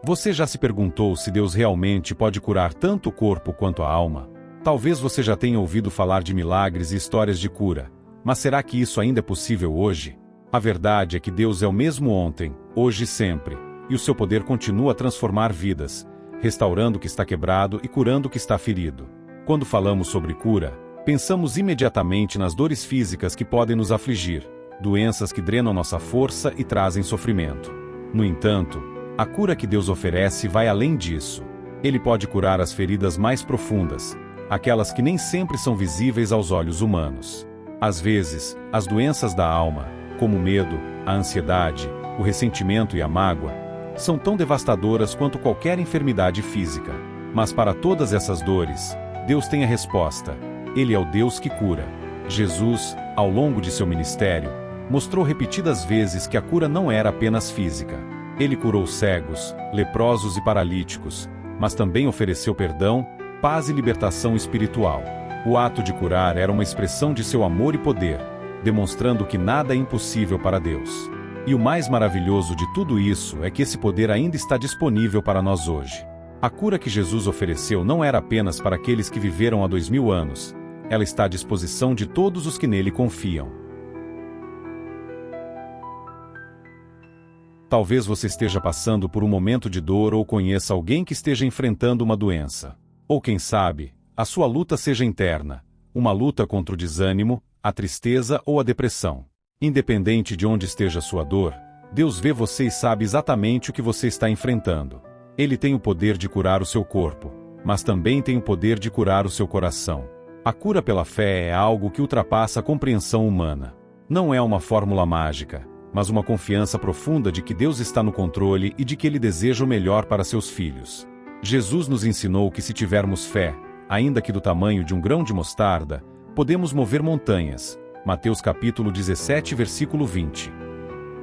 Você já se perguntou se Deus realmente pode curar tanto o corpo quanto a alma? Talvez você já tenha ouvido falar de milagres e histórias de cura, mas será que isso ainda é possível hoje? A verdade é que Deus é o mesmo ontem, hoje e sempre, e o seu poder continua a transformar vidas, restaurando o que está quebrado e curando o que está ferido. Quando falamos sobre cura, pensamos imediatamente nas dores físicas que podem nos afligir, doenças que drenam nossa força e trazem sofrimento. No entanto, a cura que Deus oferece vai além disso. Ele pode curar as feridas mais profundas, aquelas que nem sempre são visíveis aos olhos humanos. Às vezes, as doenças da alma, como o medo, a ansiedade, o ressentimento e a mágoa, são tão devastadoras quanto qualquer enfermidade física. Mas para todas essas dores, Deus tem a resposta. Ele é o Deus que cura. Jesus, ao longo de seu ministério, mostrou repetidas vezes que a cura não era apenas física. Ele curou cegos, leprosos e paralíticos, mas também ofereceu perdão, paz e libertação espiritual. O ato de curar era uma expressão de seu amor e poder, demonstrando que nada é impossível para Deus. E o mais maravilhoso de tudo isso é que esse poder ainda está disponível para nós hoje. A cura que Jesus ofereceu não era apenas para aqueles que viveram há 2000 anos, ela está à disposição de todos os que nele confiam. Talvez você esteja passando por um momento de dor ou conheça alguém que esteja enfrentando uma doença. Ou quem sabe, a sua luta seja interna, uma luta contra o desânimo, a tristeza ou a depressão. Independente de onde esteja a sua dor, Deus vê você e sabe exatamente o que você está enfrentando. Ele tem o poder de curar o seu corpo, mas também tem o poder de curar o seu coração. A cura pela fé é algo que ultrapassa a compreensão humana. Não é uma fórmula mágica, mas uma confiança profunda de que Deus está no controle e de que Ele deseja o melhor para seus filhos. Jesus nos ensinou que se tivermos fé, ainda que do tamanho de um grão de mostarda, podemos mover montanhas. Mateus capítulo 17, versículo 20.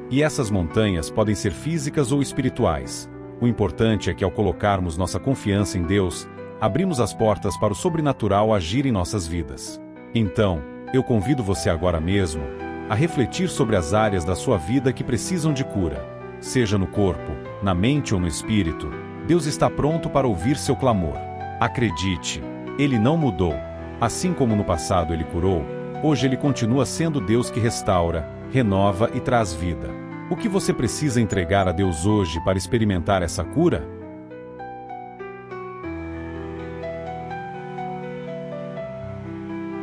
E essas montanhas podem ser físicas ou espirituais. O importante é que ao colocarmos nossa confiança em Deus, abrimos as portas para o sobrenatural agir em nossas vidas. Então, eu convido você agora mesmo a refletir sobre as áreas da sua vida que precisam de cura. Seja no corpo, na mente ou no espírito, Deus está pronto para ouvir seu clamor. Acredite, Ele não mudou. Assim como no passado Ele curou, hoje Ele continua sendo Deus que restaura, renova e traz vida. O que você precisa entregar a Deus hoje para experimentar essa cura?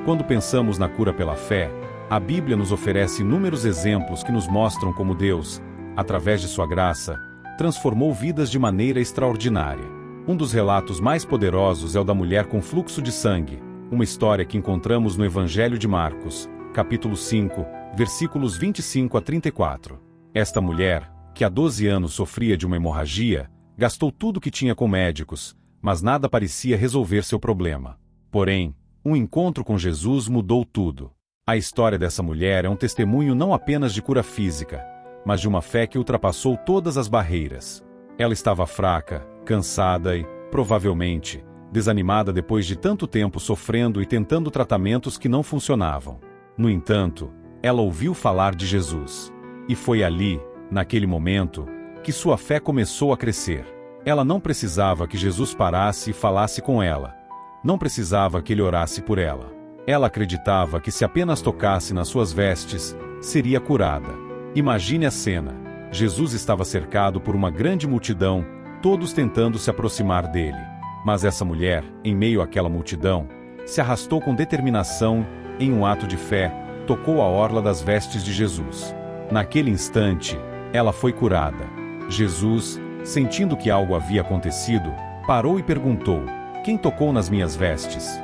Quando pensamos na cura pela fé, a Bíblia nos oferece inúmeros exemplos que nos mostram como Deus, através de sua graça, transformou vidas de maneira extraordinária. Um dos relatos mais poderosos é o da mulher com fluxo de sangue, uma história que encontramos no Evangelho de Marcos, capítulo 5, versículos 25 a 34. Esta mulher, que há 12 anos sofria de uma hemorragia, gastou tudo o que tinha com médicos, mas nada parecia resolver seu problema. Porém, um encontro com Jesus mudou tudo. A história dessa mulher é um testemunho não apenas de cura física, mas de uma fé que ultrapassou todas as barreiras. Ela estava fraca, cansada e, provavelmente, desanimada depois de tanto tempo sofrendo e tentando tratamentos que não funcionavam. No entanto, ela ouviu falar de Jesus. E foi ali, naquele momento, que sua fé começou a crescer. Ela não precisava que Jesus parasse e falasse com ela. Não precisava que ele orasse por ela. Ela acreditava que se apenas tocasse nas suas vestes, seria curada. Imagine a cena. Jesus estava cercado por uma grande multidão, todos tentando se aproximar dele. Mas essa mulher, em meio àquela multidão, se arrastou com determinação, em um ato de fé, tocou a orla das vestes de Jesus. Naquele instante, ela foi curada. Jesus, sentindo que algo havia acontecido, parou e perguntou: "Quem tocou nas minhas vestes?"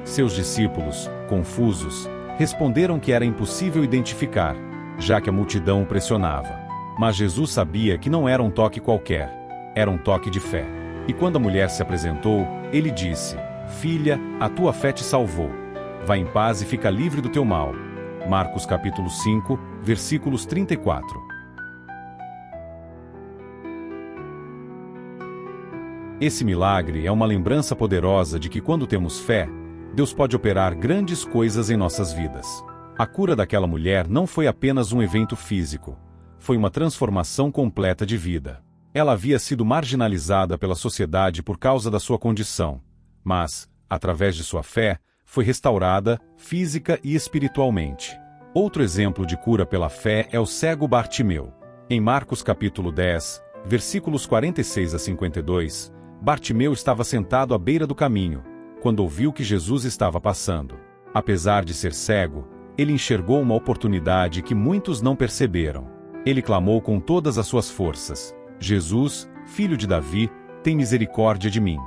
Seus discípulos, confusos, responderam que era impossível identificar, já que a multidão o pressionava. Mas Jesus sabia que não era um toque qualquer, era um toque de fé. E quando a mulher se apresentou, ele disse: "Filha, a tua fé te salvou. Vá em paz e fica livre do teu mal." Marcos capítulo 5, versículos 34. Esse milagre é uma lembrança poderosa de que quando temos fé, Deus pode operar grandes coisas em nossas vidas. A cura daquela mulher não foi apenas um evento físico, foi uma transformação completa de vida. Ela havia sido marginalizada pela sociedade por causa da sua condição, mas, através de sua fé, foi restaurada, física e espiritualmente. Outro exemplo de cura pela fé é o cego Bartimeu. Em Marcos capítulo 10, versículos 46 a 52, Bartimeu estava sentado à beira do caminho, quando ouviu que Jesus estava passando. Apesar de ser cego, ele enxergou uma oportunidade que muitos não perceberam. Ele clamou com todas as suas forças: Jesus, filho de Davi, tem misericórdia de mim.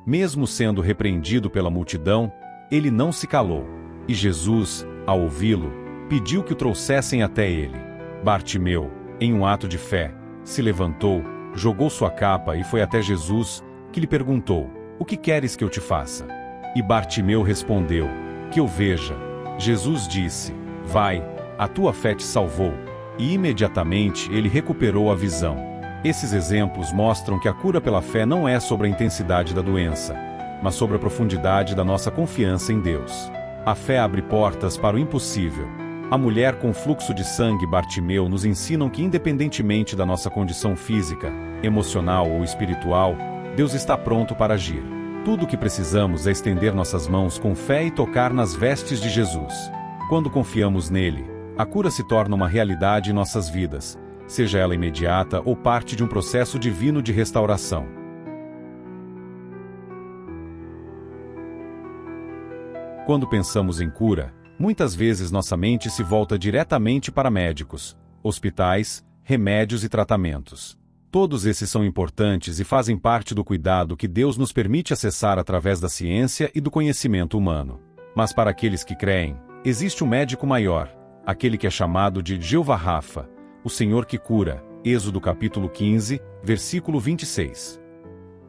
Mesmo sendo repreendido pela multidão, ele não se calou, e Jesus, ao ouvi-lo, pediu que o trouxessem até ele. Bartimeu, em um ato de fé, se levantou, jogou sua capa e foi até Jesus, que lhe perguntou: "O que queres que eu te faça?" E Bartimeu respondeu: "Que eu veja." Jesus disse: "Vai, a tua fé te salvou." E imediatamente ele recuperou a visão. Esses exemplos mostram que a cura pela fé não é sobre a intensidade da doença, mas sobre a profundidade da nossa confiança em Deus. A fé abre portas para o impossível. A mulher com fluxo de sangue Bartimeu nos ensinam que, independentemente da nossa condição física, emocional ou espiritual, Deus está pronto para agir. Tudo o que precisamos é estender nossas mãos com fé e tocar nas vestes de Jesus. Quando confiamos nele, a cura se torna uma realidade em nossas vidas, seja ela imediata ou parte de um processo divino de restauração. Quando pensamos em cura, muitas vezes nossa mente se volta diretamente para médicos, hospitais, remédios e tratamentos. Todos esses são importantes e fazem parte do cuidado que Deus nos permite acessar através da ciência e do conhecimento humano. Mas para aqueles que creem, existe um médico maior, aquele que é chamado de Jeová Rafa, o Senhor que cura. Êxodo capítulo 15, versículo 26.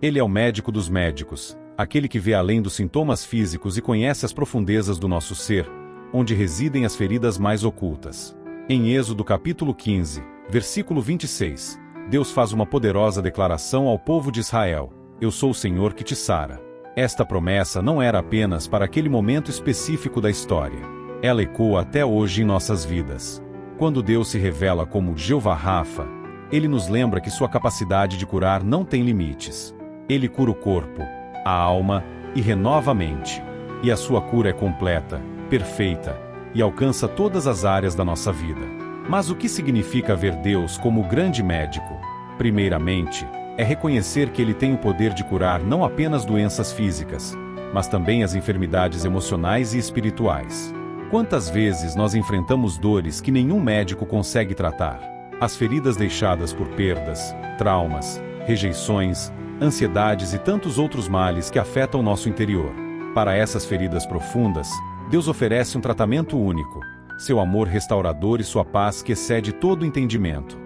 Ele é o médico dos médicos, aquele que vê além dos sintomas físicos e conhece as profundezas do nosso ser, onde residem as feridas mais ocultas. Em Êxodo capítulo 15, versículo 26, Deus faz uma poderosa declaração ao povo de Israel: "Eu sou o Senhor que te sara." Esta promessa não era apenas para aquele momento específico da história. Ela ecoa até hoje em nossas vidas. Quando Deus se revela como Jeová Rafa, Ele nos lembra que sua capacidade de curar não tem limites. Ele cura o corpo, a alma e renova a mente. E a sua cura é completa, perfeita, e alcança todas as áreas da nossa vida. Mas o que significa ver Deus como o grande médico? Primeiramente, é reconhecer que Ele tem o poder de curar não apenas doenças físicas, mas também as enfermidades emocionais e espirituais. Quantas vezes nós enfrentamos dores que nenhum médico consegue tratar? As feridas deixadas por perdas, traumas, rejeições, ansiedades e tantos outros males que afetam o nosso interior. Para essas feridas profundas, Deus oferece um tratamento único: seu amor restaurador e sua paz que excede todo entendimento.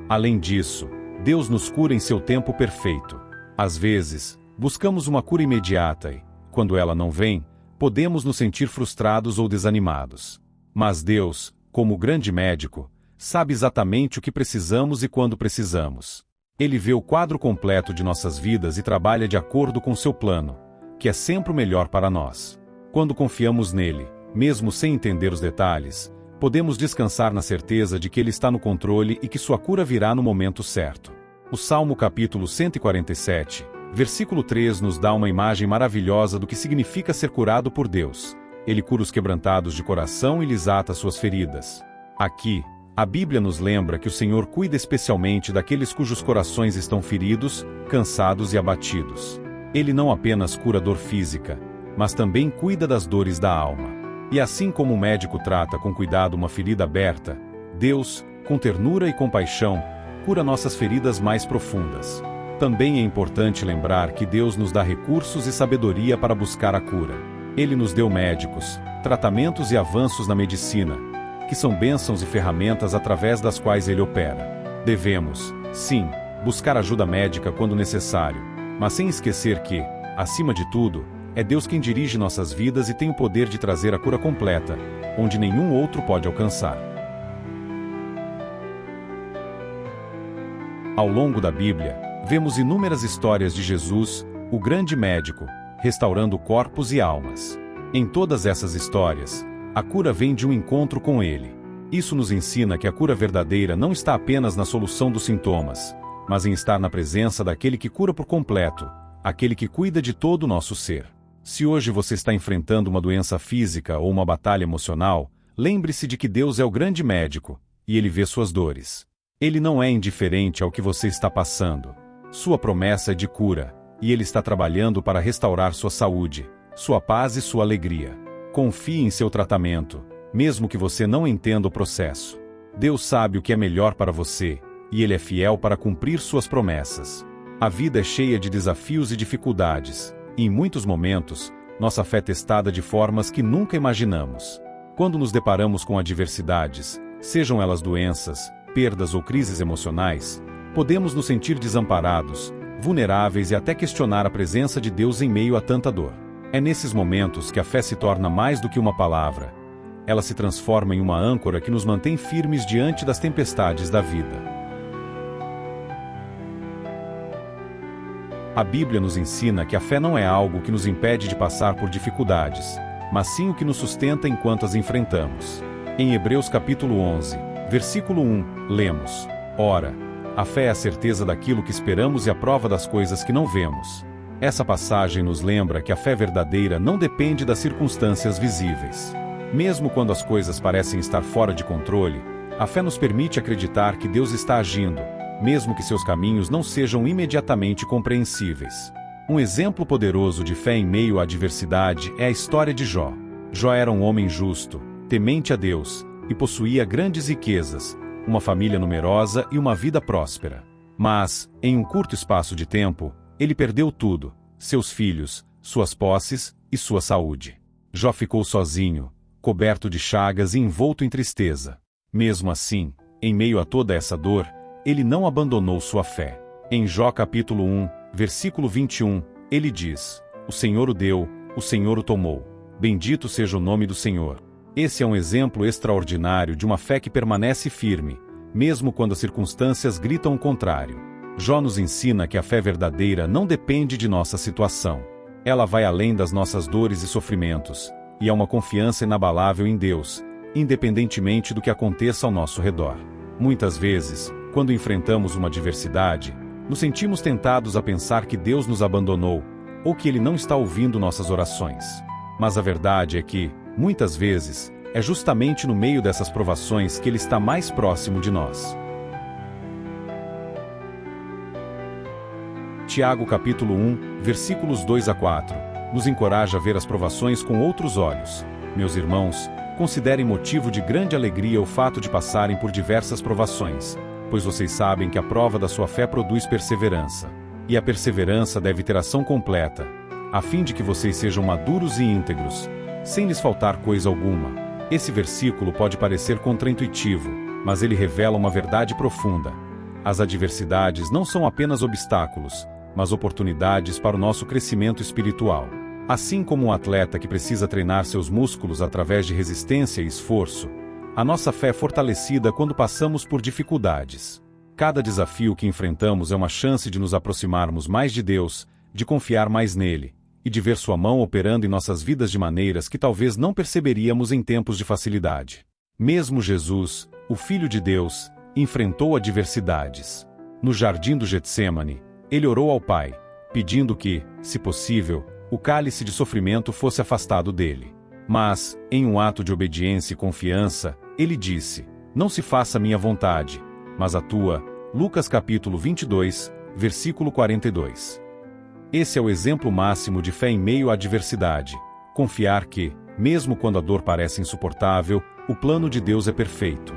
Além disso, Deus nos cura em seu tempo perfeito. Às vezes, buscamos uma cura imediata e, quando ela não vem, podemos nos sentir frustrados ou desanimados. Mas Deus, como o grande médico, sabe exatamente o que precisamos e quando precisamos. Ele vê o quadro completo de nossas vidas e trabalha de acordo com seu plano, que é sempre o melhor para nós. Quando confiamos nele, mesmo sem entender os detalhes, podemos descansar na certeza de que ele está no controle e que sua cura virá no momento certo. O Salmo capítulo 147, versículo 3 nos dá uma imagem maravilhosa do que significa ser curado por Deus. Ele cura os quebrantados de coração e lhes ata suas feridas. Aqui, a Bíblia nos lembra que o Senhor cuida especialmente daqueles cujos corações estão feridos, cansados e abatidos. Ele não apenas cura a dor física, mas também cuida das dores da alma. E assim como o médico trata com cuidado uma ferida aberta, Deus, com ternura e compaixão, cura nossas feridas mais profundas. Também é importante lembrar que Deus nos dá recursos e sabedoria para buscar a cura. Ele nos deu médicos, tratamentos e avanços na medicina, que são bênçãos e ferramentas através das quais Ele opera. Devemos, sim, buscar ajuda médica quando necessário, mas sem esquecer que, acima de tudo, é Deus quem dirige nossas vidas e tem o poder de trazer a cura completa, onde nenhum outro pode alcançar. Ao longo da Bíblia, vemos inúmeras histórias de Jesus, o grande médico, restaurando corpos e almas. Em todas essas histórias, a cura vem de um encontro com Ele. Isso nos ensina que a cura verdadeira não está apenas na solução dos sintomas, mas em estar na presença daquele que cura por completo, aquele que cuida de todo o nosso ser. Se hoje você está enfrentando uma doença física ou uma batalha emocional, lembre-se de que Deus é o grande médico, e Ele vê suas dores. Ele não é indiferente ao que você está passando. Sua promessa é de cura, e Ele está trabalhando para restaurar sua saúde, sua paz e sua alegria. Confie em seu tratamento, mesmo que você não entenda o processo. Deus sabe o que é melhor para você, e Ele é fiel para cumprir suas promessas. A vida é cheia de desafios e dificuldades, e em muitos momentos, nossa fé é testada de formas que nunca imaginamos. Quando nos deparamos com adversidades, sejam elas doenças, perdas ou crises emocionais, podemos nos sentir desamparados, vulneráveis e até questionar a presença de Deus em meio a tanta dor. É nesses momentos que a fé se torna mais do que uma palavra. Ela se transforma em uma âncora que nos mantém firmes diante das tempestades da vida. A Bíblia nos ensina que a fé não é algo que nos impede de passar por dificuldades, mas sim o que nos sustenta enquanto as enfrentamos. Em Hebreus capítulo 11, versículo 1, lemos: Ora, a fé é a certeza daquilo que esperamos e a prova das coisas que não vemos. Essa passagem nos lembra que a fé verdadeira não depende das circunstâncias visíveis. Mesmo quando as coisas parecem estar fora de controle, a fé nos permite acreditar que Deus está agindo, mesmo que seus caminhos não sejam imediatamente compreensíveis. Um exemplo poderoso de fé em meio à adversidade é a história de Jó. Jó era um homem justo, temente a Deus, e possuía grandes riquezas, uma família numerosa e uma vida próspera. Mas, em um curto espaço de tempo, ele perdeu tudo: seus filhos, suas posses e sua saúde. Jó ficou sozinho, coberto de chagas e envolto em tristeza. Mesmo assim, em meio a toda essa dor, ele não abandonou sua fé. Em Jó capítulo 1, versículo 21, ele diz: O Senhor o deu, o Senhor o tomou. Bendito seja o nome do Senhor. Esse é um exemplo extraordinário de uma fé que permanece firme, mesmo quando as circunstâncias gritam o contrário. Jó nos ensina que a fé verdadeira não depende de nossa situação. Ela vai além das nossas dores e sofrimentos, e é uma confiança inabalável em Deus, independentemente do que aconteça ao nosso redor. Muitas vezes, quando enfrentamos uma adversidade, nos sentimos tentados a pensar que Deus nos abandonou, ou que Ele não está ouvindo nossas orações. Mas a verdade é que, muitas vezes, é justamente no meio dessas provações que Ele está mais próximo de nós. Tiago capítulo 1, versículos 2 a 4, nos encoraja a ver as provações com outros olhos. Meus irmãos, considerem motivo de grande alegria o fato de passarem por diversas provações, pois vocês sabem que a prova da sua fé produz perseverança. E a perseverança deve ter ação completa, a fim de que vocês sejam maduros e íntegros, sem lhes faltar coisa alguma. Esse versículo pode parecer contraintuitivo, mas ele revela uma verdade profunda. As adversidades não são apenas obstáculos, mas oportunidades para o nosso crescimento espiritual. Assim como um atleta que precisa treinar seus músculos através de resistência e esforço, a nossa fé é fortalecida quando passamos por dificuldades. Cada desafio que enfrentamos é uma chance de nos aproximarmos mais de Deus, de confiar mais nele, e de ver sua mão operando em nossas vidas de maneiras que talvez não perceberíamos em tempos de facilidade. Mesmo Jesus, o Filho de Deus, enfrentou adversidades. No jardim do Getsêmani, ele orou ao Pai, pedindo que, se possível, o cálice de sofrimento fosse afastado dele. Mas, em um ato de obediência e confiança, ele disse: Não se faça minha vontade, mas a tua. Lucas capítulo 22, versículo 42. Esse é o exemplo máximo de fé em meio à adversidade. Confiar que, mesmo quando a dor parece insuportável, o plano de Deus é perfeito.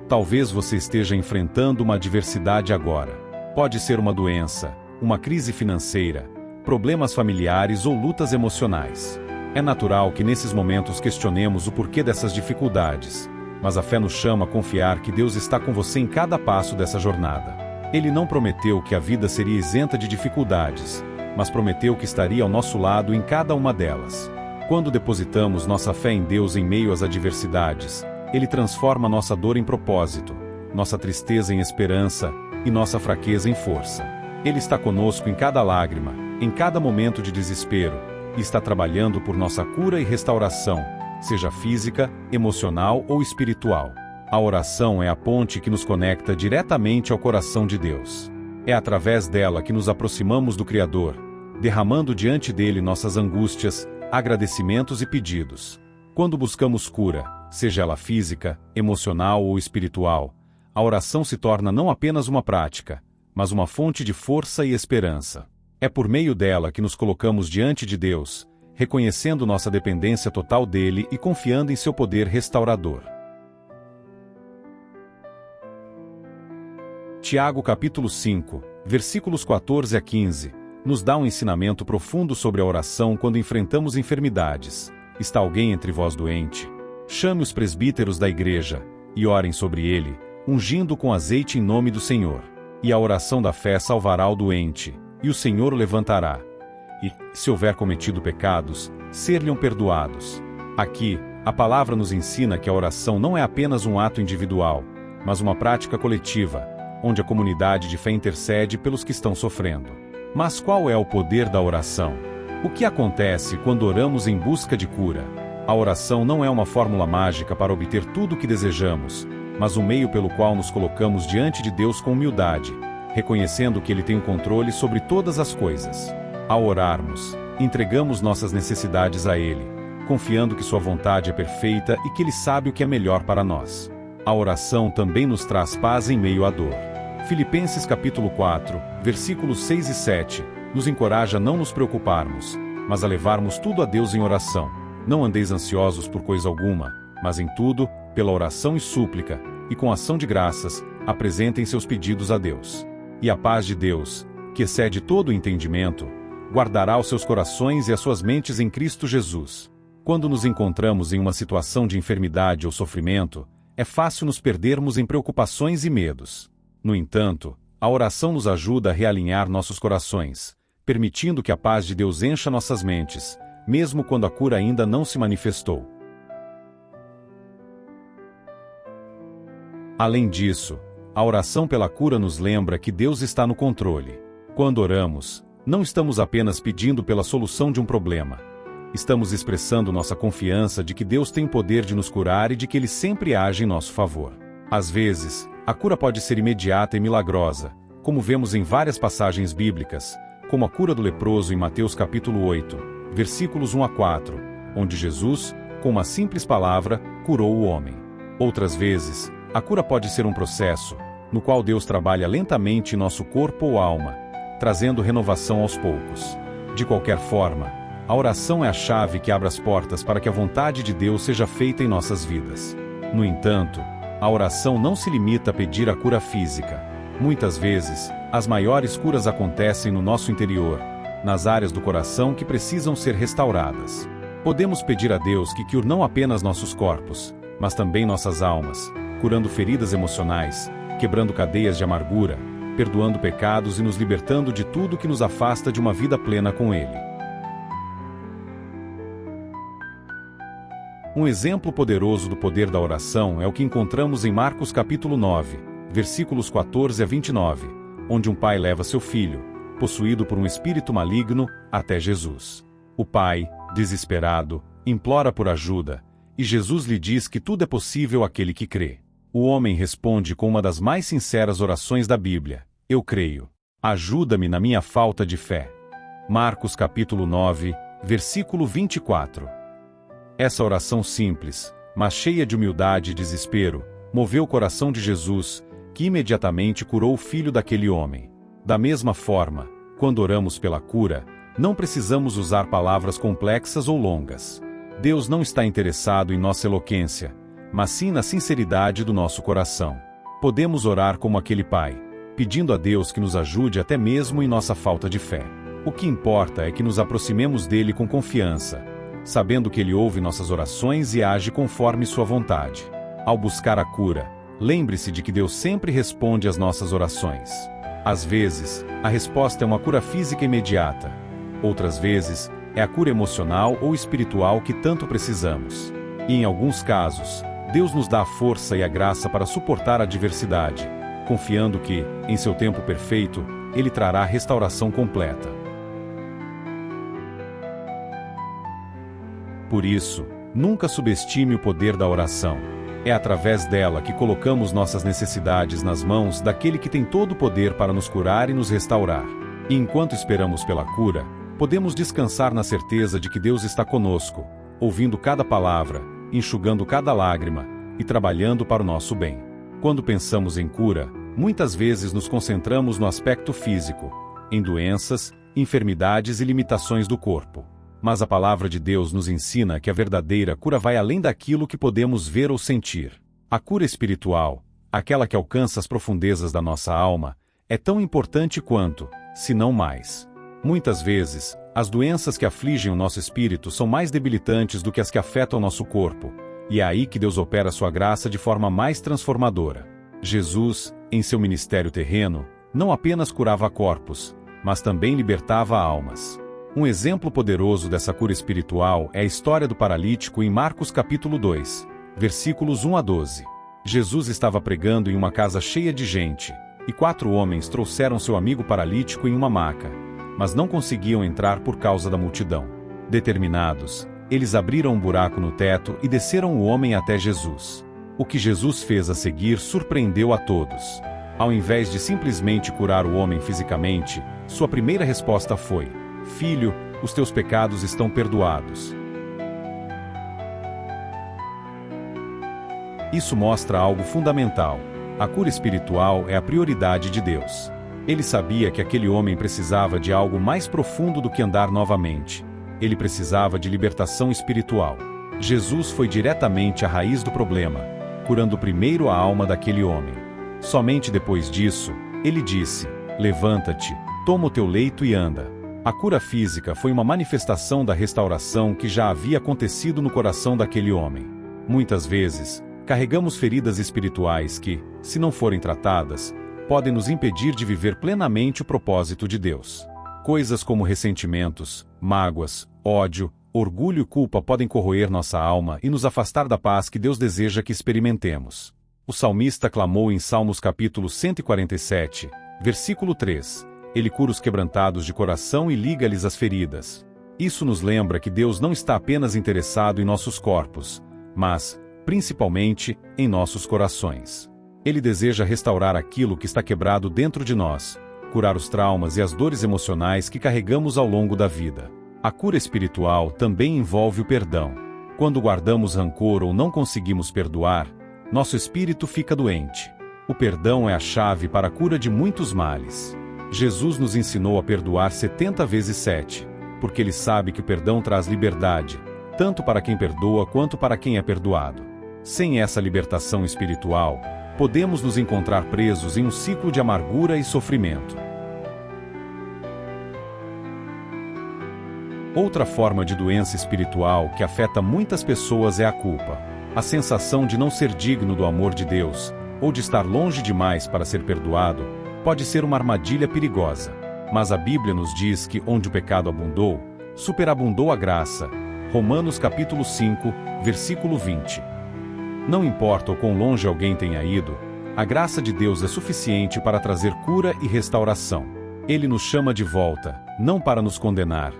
Talvez você esteja enfrentando uma adversidade agora. Pode ser uma doença, uma crise financeira, problemas familiares ou lutas emocionais. É natural que nesses momentos questionemos o porquê dessas dificuldades, mas a fé nos chama a confiar que Deus está com você em cada passo dessa jornada. Ele não prometeu que a vida seria isenta de dificuldades, mas prometeu que estaria ao nosso lado em cada uma delas. Quando depositamos nossa fé em Deus em meio às adversidades, Ele transforma nossa dor em propósito, nossa tristeza em esperança e nossa fraqueza em força. Ele está conosco em cada lágrima, em cada momento de desespero, e está trabalhando por nossa cura e restauração, seja física, emocional ou espiritual. A oração é a ponte que nos conecta diretamente ao coração de Deus. É através dela que nos aproximamos do Criador, derramando diante dele nossas angústias, agradecimentos e pedidos. Quando buscamos cura, seja ela física, emocional ou espiritual, a oração se torna não apenas uma prática, mas uma fonte de força e esperança. É por meio dela que nos colocamos diante de Deus, reconhecendo nossa dependência total dele e confiando em seu poder restaurador. Tiago capítulo 5, versículos 14 a 15, nos dá um ensinamento profundo sobre a oração quando enfrentamos enfermidades. Está alguém entre vós doente? Chame os presbíteros da igreja, e orem sobre ele, ungindo com azeite em nome do Senhor. E a oração da fé salvará o doente, e o Senhor o levantará. E, se houver cometido pecados, ser-lhe-ão perdoados. Aqui, a palavra nos ensina que a oração não é apenas um ato individual, mas uma prática coletiva, onde a comunidade de fé intercede pelos que estão sofrendo. Mas qual é o poder da oração? O que acontece quando oramos em busca de cura? A oração não é uma fórmula mágica para obter tudo o que desejamos, mas um meio pelo qual nos colocamos diante de Deus com humildade, reconhecendo que Ele tem o controle sobre todas as coisas. Ao orarmos, entregamos nossas necessidades a Ele, confiando que Sua vontade é perfeita e que Ele sabe o que é melhor para nós. A oração também nos traz paz em meio à dor. Filipenses capítulo 4, versículos 6 e 7, nos encoraja a não nos preocuparmos, mas a levarmos tudo a Deus em oração. Não andeis ansiosos por coisa alguma, mas em tudo, pela oração e súplica, e com ação de graças, apresentem seus pedidos a Deus. E a paz de Deus, que excede todo o entendimento, guardará os seus corações e as suas mentes em Cristo Jesus. Quando nos encontramos em uma situação de enfermidade ou sofrimento, é fácil nos perdermos em preocupações e medos. No entanto, a oração nos ajuda a realinhar nossos corações, permitindo que a paz de Deus encha nossas mentes, mesmo quando a cura ainda não se manifestou. Além disso, a oração pela cura nos lembra que Deus está no controle. Quando oramos, não estamos apenas pedindo pela solução de um problema. Estamos expressando nossa confiança de que Deus tem o poder de nos curar e de que Ele sempre age em nosso favor. Às vezes, a cura pode ser imediata e milagrosa, como vemos em várias passagens bíblicas, como a cura do leproso em Mateus capítulo 8, versículos 1 a 4, onde Jesus, com uma simples palavra, curou o homem. Outras vezes, a cura pode ser um processo, no qual Deus trabalha lentamente em nosso corpo ou alma, trazendo renovação aos poucos. De qualquer forma, a oração é a chave que abre as portas para que a vontade de Deus seja feita em nossas vidas. No entanto, a oração não se limita a pedir a cura física. Muitas vezes, as maiores curas acontecem no nosso interior, nas áreas do coração que precisam ser restauradas. Podemos pedir a Deus que cure não apenas nossos corpos, mas também nossas almas, curando feridas emocionais, quebrando cadeias de amargura, perdoando pecados e nos libertando de tudo que nos afasta de uma vida plena com Ele. Um exemplo poderoso do poder da oração é o que encontramos em Marcos capítulo 9, versículos 14 a 29, onde um pai leva seu filho, possuído por um espírito maligno, até Jesus. O pai, desesperado, implora por ajuda, e Jesus lhe diz que tudo é possível àquele que crê. O homem responde com uma das mais sinceras orações da Bíblia: Eu creio. Ajuda-me na minha falta de fé. Marcos capítulo 9, versículo 24. Essa oração simples, mas cheia de humildade e desespero, moveu o coração de Jesus, que imediatamente curou o filho daquele homem. Da mesma forma, quando oramos pela cura, não precisamos usar palavras complexas ou longas. Deus não está interessado em nossa eloquência, mas sim na sinceridade do nosso coração. Podemos orar como aquele pai, pedindo a Deus que nos ajude até mesmo em nossa falta de fé. O que importa é que nos aproximemos dele com confiança, sabendo que Ele ouve nossas orações e age conforme Sua vontade. Ao buscar a cura, lembre-se de que Deus sempre responde às nossas orações. Às vezes, a resposta é uma cura física imediata. Outras vezes, é a cura emocional ou espiritual que tanto precisamos. E em alguns casos, Deus nos dá a força e a graça para suportar a adversidade, confiando que, em seu tempo perfeito, Ele trará a restauração completa. Por isso, nunca subestime o poder da oração. É através dela que colocamos nossas necessidades nas mãos daquele que tem todo o poder para nos curar e nos restaurar. E enquanto esperamos pela cura, podemos descansar na certeza de que Deus está conosco, ouvindo cada palavra, enxugando cada lágrima e trabalhando para o nosso bem. Quando pensamos em cura, muitas vezes nos concentramos no aspecto físico, em doenças, enfermidades e limitações do corpo. Mas a palavra de Deus nos ensina que a verdadeira cura vai além daquilo que podemos ver ou sentir. A cura espiritual, aquela que alcança as profundezas da nossa alma, é tão importante quanto, se não mais. Muitas vezes, as doenças que afligem o nosso espírito são mais debilitantes do que as que afetam nosso corpo, e é aí que Deus opera sua graça de forma mais transformadora. Jesus, em seu ministério terreno, não apenas curava corpos, mas também libertava almas. Um exemplo poderoso dessa cura espiritual é a história do paralítico em Marcos capítulo 2, versículos 1 a 12. Jesus estava pregando em uma casa cheia de gente, e 4 homens trouxeram seu amigo paralítico em uma maca, mas não conseguiam entrar por causa da multidão. Determinados, eles abriram um buraco no teto e desceram o homem até Jesus. O que Jesus fez a seguir surpreendeu a todos. Ao invés de simplesmente curar o homem fisicamente, sua primeira resposta foi: "Filho, os teus pecados estão perdoados." Isso mostra algo fundamental. A cura espiritual é a prioridade de Deus. Ele sabia que aquele homem precisava de algo mais profundo do que andar novamente. Ele precisava de libertação espiritual. Jesus foi diretamente à raiz do problema, curando primeiro a alma daquele homem. Somente depois disso, ele disse: "Levanta-te, toma o teu leito e anda." A cura física foi uma manifestação da restauração que já havia acontecido no coração daquele homem. Muitas vezes, carregamos feridas espirituais que, se não forem tratadas, podem nos impedir de viver plenamente o propósito de Deus. Coisas como ressentimentos, mágoas, ódio, orgulho e culpa podem corroer nossa alma e nos afastar da paz que Deus deseja que experimentemos. O salmista clamou em Salmos capítulo 147, versículo 3, "Ele cura os quebrantados de coração e liga-lhes as feridas." Isso nos lembra que Deus não está apenas interessado em nossos corpos, mas, principalmente, em nossos corações. Ele deseja restaurar aquilo que está quebrado dentro de nós, curar os traumas e as dores emocionais que carregamos ao longo da vida. A cura espiritual também envolve o perdão. Quando guardamos rancor ou não conseguimos perdoar, nosso espírito fica doente. O perdão é a chave para a cura de muitos males. Jesus nos ensinou a perdoar 70 vezes 7, porque ele sabe que o perdão traz liberdade, tanto para quem perdoa quanto para quem é perdoado. Sem essa libertação espiritual, podemos nos encontrar presos em um ciclo de amargura e sofrimento. Outra forma de doença espiritual que afeta muitas pessoas é a culpa. A sensação de não ser digno do amor de Deus, ou de estar longe demais para ser perdoado, pode ser uma armadilha perigosa. Mas a Bíblia nos diz que onde o pecado abundou, superabundou a graça. Romanos capítulo 5, versículo 20. Não importa o quão longe alguém tenha ido, a graça de Deus é suficiente para trazer cura e restauração. Ele nos chama de volta, não para nos condenar,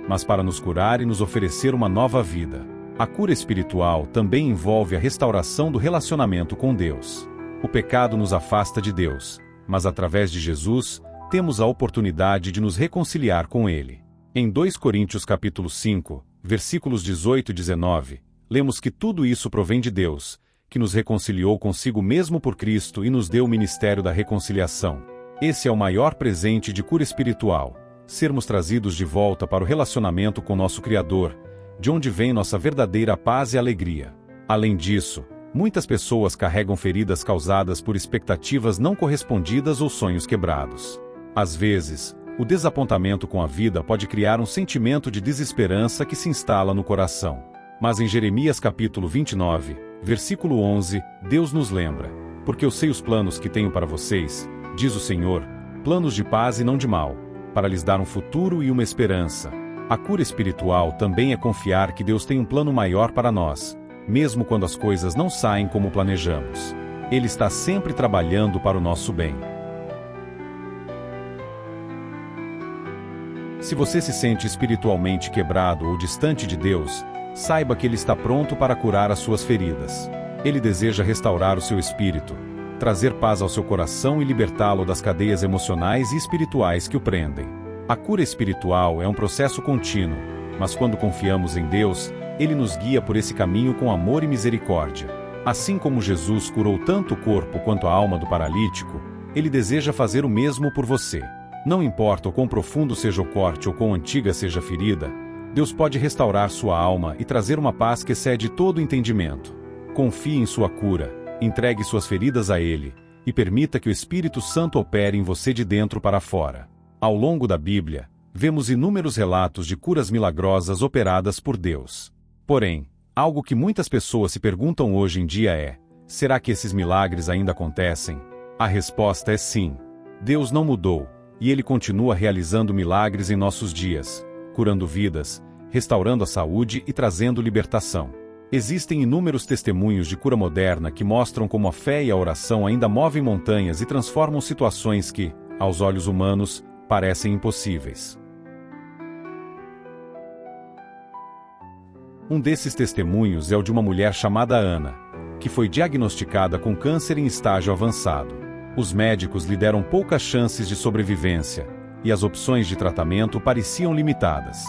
mas para nos curar e nos oferecer uma nova vida. A cura espiritual também envolve a restauração do relacionamento com Deus. O pecado nos afasta de Deus, mas através de Jesus, temos a oportunidade de nos reconciliar com Ele. Em 2 Coríntios capítulo 5, versículos 18 e 19, lemos que tudo isso provém de Deus, que nos reconciliou consigo mesmo por Cristo e nos deu o ministério da reconciliação. Esse é o maior presente de cura espiritual, sermos trazidos de volta para o relacionamento com nosso Criador, de onde vem nossa verdadeira paz e alegria. Além disso, muitas pessoas carregam feridas causadas por expectativas não correspondidas ou sonhos quebrados. Às vezes, o desapontamento com a vida pode criar um sentimento de desesperança que se instala no coração. Mas em Jeremias capítulo 29, versículo 11, Deus nos lembra: "Porque eu sei os planos que tenho para vocês, diz o Senhor, planos de paz e não de mal, para lhes dar um futuro e uma esperança." A cura espiritual também é confiar que Deus tem um plano maior para nós, mesmo quando as coisas não saem como planejamos. Ele está sempre trabalhando para o nosso bem. Se você se sente espiritualmente quebrado ou distante de Deus, saiba que Ele está pronto para curar as suas feridas. Ele deseja restaurar o seu espírito, trazer paz ao seu coração e libertá-lo das cadeias emocionais e espirituais que o prendem. A cura espiritual é um processo contínuo, mas quando confiamos em Deus, Ele nos guia por esse caminho com amor e misericórdia. Assim como Jesus curou tanto o corpo quanto a alma do paralítico, Ele deseja fazer o mesmo por você. Não importa o quão profundo seja o corte ou quão antiga seja a ferida, Deus pode restaurar sua alma e trazer uma paz que excede todo o entendimento. Confie em sua cura, entregue suas feridas a Ele, e permita que o Espírito Santo opere em você de dentro para fora. Ao longo da Bíblia, vemos inúmeros relatos de curas milagrosas operadas por Deus. Porém, algo que muitas pessoas se perguntam hoje em dia é: será que esses milagres ainda acontecem? A resposta é sim. Deus não mudou, e Ele continua realizando milagres em nossos dias, curando vidas, restaurando a saúde e trazendo libertação. Existem inúmeros testemunhos de cura moderna que mostram como a fé e a oração ainda movem montanhas e transformam situações que, aos olhos humanos, parecem impossíveis. Um desses testemunhos é o de uma mulher chamada Ana, que foi diagnosticada com câncer em estágio avançado. Os médicos lhe deram poucas chances de sobrevivência, e as opções de tratamento pareciam limitadas.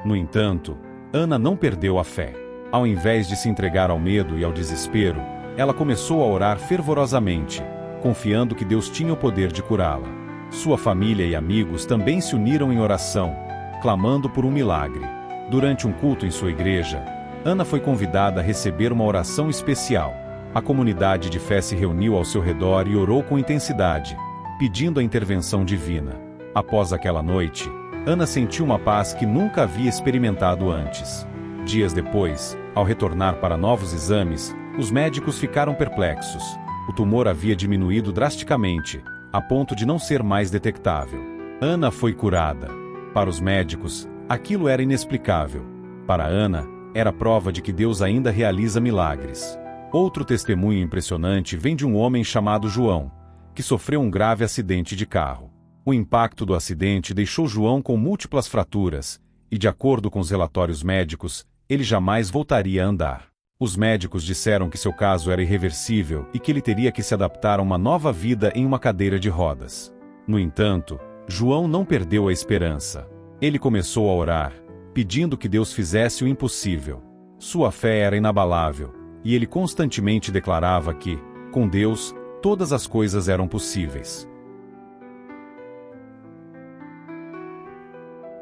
No entanto, Ana não perdeu a fé. Ao invés de se entregar ao medo e ao desespero, ela começou a orar fervorosamente, confiando que Deus tinha o poder de curá-la. Sua família e amigos também se uniram em oração, clamando por um milagre. Durante um culto em sua igreja, Ana foi convidada a receber uma oração especial. A comunidade de fé se reuniu ao seu redor e orou com intensidade, pedindo a intervenção divina. Após aquela noite, Ana sentiu uma paz que nunca havia experimentado antes. Dias depois, ao retornar para novos exames, os médicos ficaram perplexos. O tumor havia diminuído drasticamente, a ponto de não ser mais detectável. Ana foi curada. Para os médicos, aquilo era inexplicável. Para Ana, era prova de que Deus ainda realiza milagres. Outro testemunho impressionante vem de um homem chamado João, que sofreu um grave acidente de carro. O impacto do acidente deixou João com múltiplas fraturas, e de acordo com os relatórios médicos, ele jamais voltaria a andar. Os médicos disseram que seu caso era irreversível e que ele teria que se adaptar a uma nova vida em uma cadeira de rodas. No entanto, João não perdeu a esperança. Ele começou a orar, pedindo que Deus fizesse o impossível. Sua fé era inabalável, e ele constantemente declarava que, com Deus, todas as coisas eram possíveis.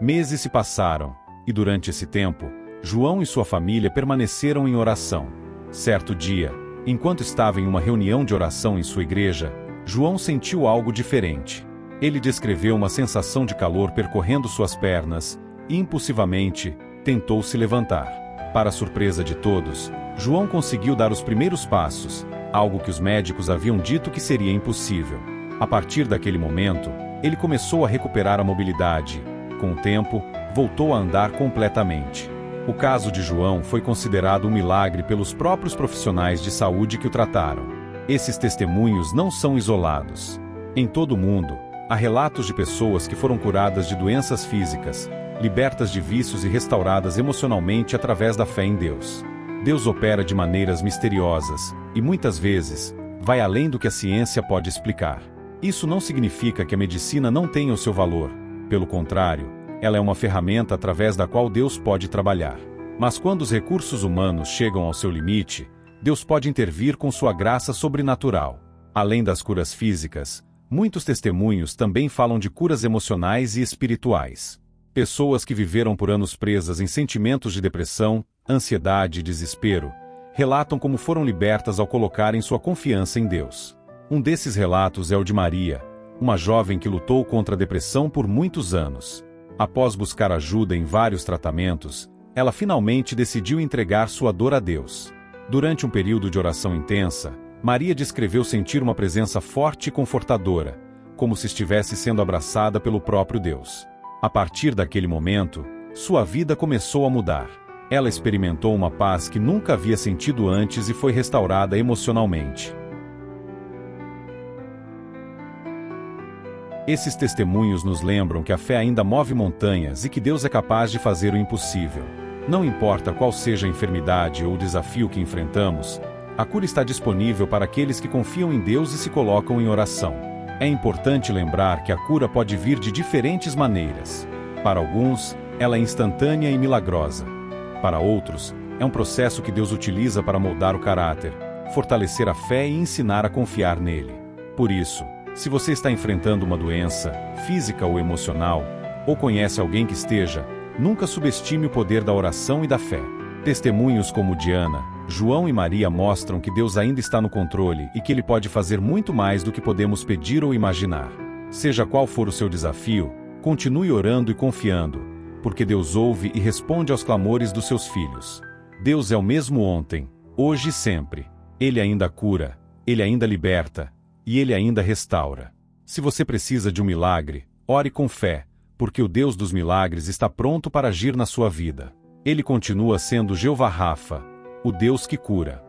Meses se passaram, e durante esse tempo, João e sua família permaneceram em oração. Certo dia, enquanto estava em uma reunião de oração em sua igreja, João sentiu algo diferente. Ele descreveu uma sensação de calor percorrendo suas pernas, e impulsivamente, tentou se levantar. Para a surpresa de todos, João conseguiu dar os primeiros passos, algo que os médicos haviam dito que seria impossível. A partir daquele momento, ele começou a recuperar a mobilidade. Com o tempo, voltou a andar completamente. O caso de João foi considerado um milagre pelos próprios profissionais de saúde que o trataram. Esses testemunhos não são isolados. Em todo o mundo, há relatos de pessoas que foram curadas de doenças físicas, libertas de vícios e restauradas emocionalmente através da fé em Deus. Deus opera de maneiras misteriosas, e muitas vezes, vai além do que a ciência pode explicar. Isso não significa que a medicina não tenha o seu valor. Pelo contrário, ela é uma ferramenta através da qual Deus pode trabalhar. Mas quando os recursos humanos chegam ao seu limite, Deus pode intervir com sua graça sobrenatural. Além das curas físicas, muitos testemunhos também falam de curas emocionais e espirituais. Pessoas que viveram por anos presas em sentimentos de depressão, ansiedade e desespero, relatam como foram libertas ao colocarem sua confiança em Deus. Um desses relatos é o de Maria, uma jovem que lutou contra a depressão por muitos anos. Após buscar ajuda em vários tratamentos, ela finalmente decidiu entregar sua dor a Deus. Durante um período de oração intensa, Maria descreveu sentir uma presença forte e confortadora, como se estivesse sendo abraçada pelo próprio Deus. A partir daquele momento, sua vida começou a mudar. Ela experimentou uma paz que nunca havia sentido antes e foi restaurada emocionalmente. Esses testemunhos nos lembram que a fé ainda move montanhas e que Deus é capaz de fazer o impossível. Não importa qual seja a enfermidade ou o desafio que enfrentamos, a cura está disponível para aqueles que confiam em Deus e se colocam em oração. É importante lembrar que a cura pode vir de diferentes maneiras. Para alguns, ela é instantânea e milagrosa. Para outros, é um processo que Deus utiliza para moldar o caráter, fortalecer a fé e ensinar a confiar nele. Por isso, se você está enfrentando uma doença, física ou emocional, ou conhece alguém que esteja, nunca subestime o poder da oração e da fé. Testemunhos como Diana, João e Maria mostram que Deus ainda está no controle e que Ele pode fazer muito mais do que podemos pedir ou imaginar. Seja qual for o seu desafio, continue orando e confiando, porque Deus ouve e responde aos clamores dos seus filhos. Deus é o mesmo ontem, hoje e sempre. Ele ainda cura, Ele ainda liberta, e Ele ainda restaura. Se você precisa de um milagre, ore com fé, porque o Deus dos milagres está pronto para agir na sua vida. Ele continua sendo Jeová Rafa, o Deus que cura.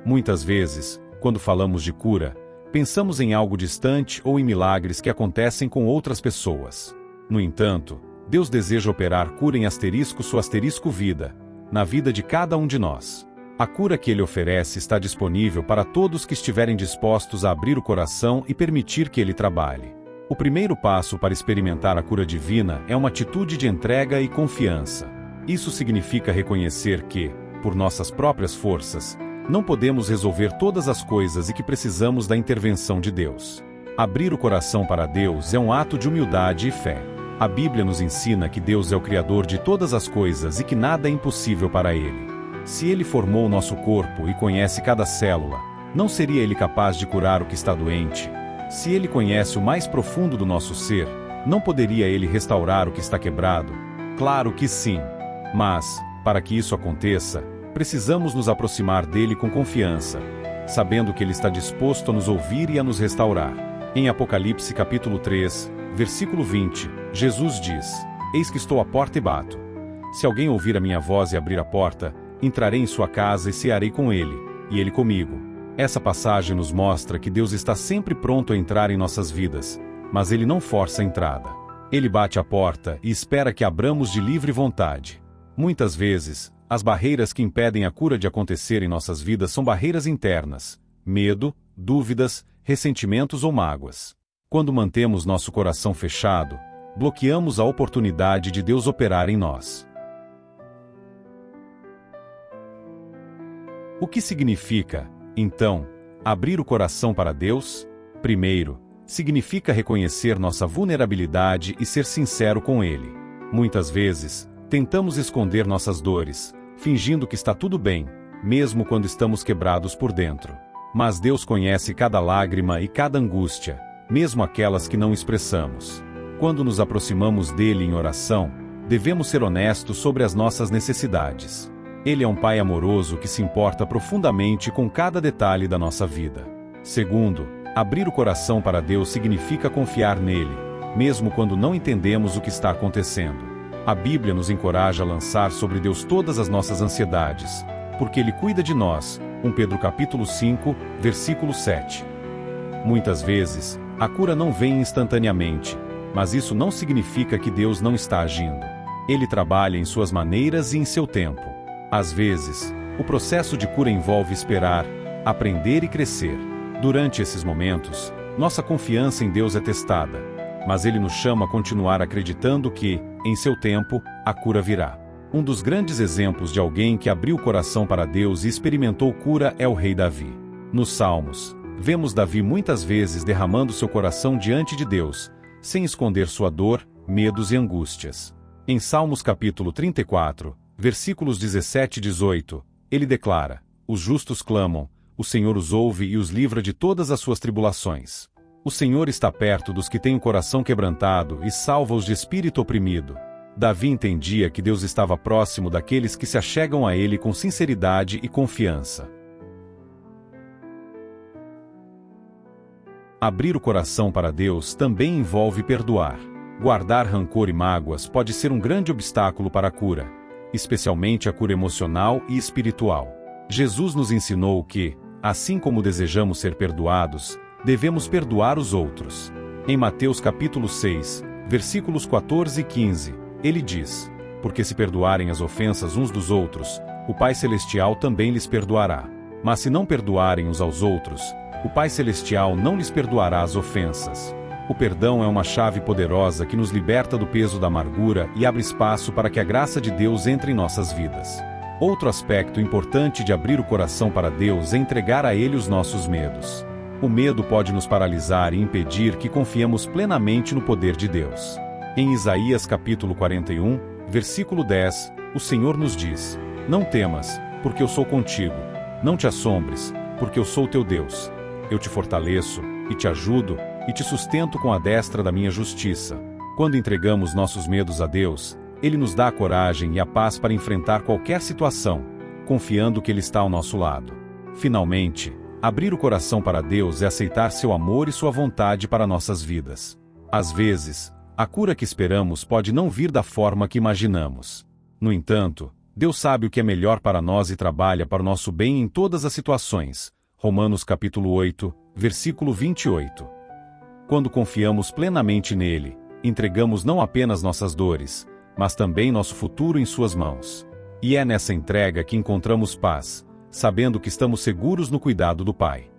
Muitas vezes, quando falamos de cura, pensamos em algo distante ou em milagres que acontecem com outras pessoas. No entanto, Deus deseja operar cura em *vida, na vida de cada um de nós. A cura que Ele oferece está disponível para todos que estiverem dispostos a abrir o coração e permitir que Ele trabalhe. O primeiro passo para experimentar a cura divina é uma atitude de entrega e confiança. Isso significa reconhecer que, por nossas próprias forças, não podemos resolver todas as coisas e que precisamos da intervenção de Deus. Abrir o coração para Deus é um ato de humildade e fé. A Bíblia nos ensina que Deus é o Criador de todas as coisas e que nada é impossível para Ele. Se Ele formou nosso corpo e conhece cada célula, não seria Ele capaz de curar o que está doente? Se Ele conhece o mais profundo do nosso ser, não poderia Ele restaurar o que está quebrado? Claro que sim. Mas, para que isso aconteça, precisamos nos aproximar dele com confiança, sabendo que Ele está disposto a nos ouvir e a nos restaurar. Em Apocalipse capítulo 3, versículo 20, Jesus diz: Eis que estou à porta e bato. Se alguém ouvir a minha voz e abrir a porta, entrarei em sua casa e cearei com ele, e ele comigo. Essa passagem nos mostra que Deus está sempre pronto a entrar em nossas vidas, mas Ele não força a entrada. Ele bate a porta e espera que abramos de livre vontade. Muitas vezes, as barreiras que impedem a cura de acontecer em nossas vidas são barreiras internas: medo, dúvidas, ressentimentos ou mágoas. Quando mantemos nosso coração fechado, bloqueamos a oportunidade de Deus operar em nós. O que significa, então, abrir o coração para Deus? Primeiro, significa reconhecer nossa vulnerabilidade e ser sincero com Ele. Muitas vezes, tentamos esconder nossas dores, fingindo que está tudo bem, mesmo quando estamos quebrados por dentro. Mas Deus conhece cada lágrima e cada angústia, mesmo aquelas que não expressamos. Quando nos aproximamos dele em oração, devemos ser honestos sobre as nossas necessidades. Ele é um Pai amoroso que se importa profundamente com cada detalhe da nossa vida. Segundo, abrir o coração para Deus significa confiar nele, mesmo quando não entendemos o que está acontecendo. A Bíblia nos encoraja a lançar sobre Deus todas as nossas ansiedades, porque Ele cuida de nós. 1 Pedro capítulo 5, versículo 7. Muitas vezes, a cura não vem instantaneamente, mas isso não significa que Deus não está agindo. Ele trabalha em suas maneiras e em seu tempo. Às vezes, o processo de cura envolve esperar, aprender e crescer. Durante esses momentos, nossa confiança em Deus é testada, mas Ele nos chama a continuar acreditando que, em seu tempo, a cura virá. Um dos grandes exemplos de alguém que abriu o coração para Deus e experimentou cura é o rei Davi. Nos Salmos, vemos Davi muitas vezes derramando seu coração diante de Deus, sem esconder sua dor, medos e angústias. Em Salmos capítulo 34, versículos 17 e 18, ele declara: Os justos clamam, o Senhor os ouve e os livra de todas as suas tribulações. O Senhor está perto dos que têm o coração quebrantado e salva-os de espírito oprimido. Davi entendia que Deus estava próximo daqueles que se achegam a Ele com sinceridade e confiança. Abrir o coração para Deus também envolve perdoar. Guardar rancor e mágoas pode ser um grande obstáculo para a cura, especialmente a cura emocional e espiritual. Jesus nos ensinou que, assim como desejamos ser perdoados, devemos perdoar os outros. Em Mateus capítulo 6, versículos 14 e 15, ele diz: porque se perdoarem as ofensas uns dos outros, o Pai Celestial também lhes perdoará. Mas se não perdoarem uns aos outros, o Pai Celestial não lhes perdoará as ofensas. O perdão é uma chave poderosa que nos liberta do peso da amargura e abre espaço para que a graça de Deus entre em nossas vidas. Outro aspecto importante de abrir o coração para Deus é entregar a Ele os nossos medos. O medo pode nos paralisar e impedir que confiemos plenamente no poder de Deus. Em Isaías capítulo 41, versículo 10, o Senhor nos diz: não temas, porque eu sou contigo. Não te assombres, porque eu sou teu Deus. Eu te fortaleço, e te ajudo, e te sustento com a destra da minha justiça. Quando entregamos nossos medos a Deus, Ele nos dá a coragem e a paz para enfrentar qualquer situação, confiando que Ele está ao nosso lado. Finalmente, abrir o coração para Deus é aceitar seu amor e sua vontade para nossas vidas. Às vezes, a cura que esperamos pode não vir da forma que imaginamos. No entanto, Deus sabe o que é melhor para nós e trabalha para o nosso bem em todas as situações. Romanos capítulo 8, versículo 28. Quando confiamos plenamente nele, entregamos não apenas nossas dores, mas também nosso futuro em suas mãos. E é nessa entrega que encontramos paz, sabendo que estamos seguros no cuidado do Pai.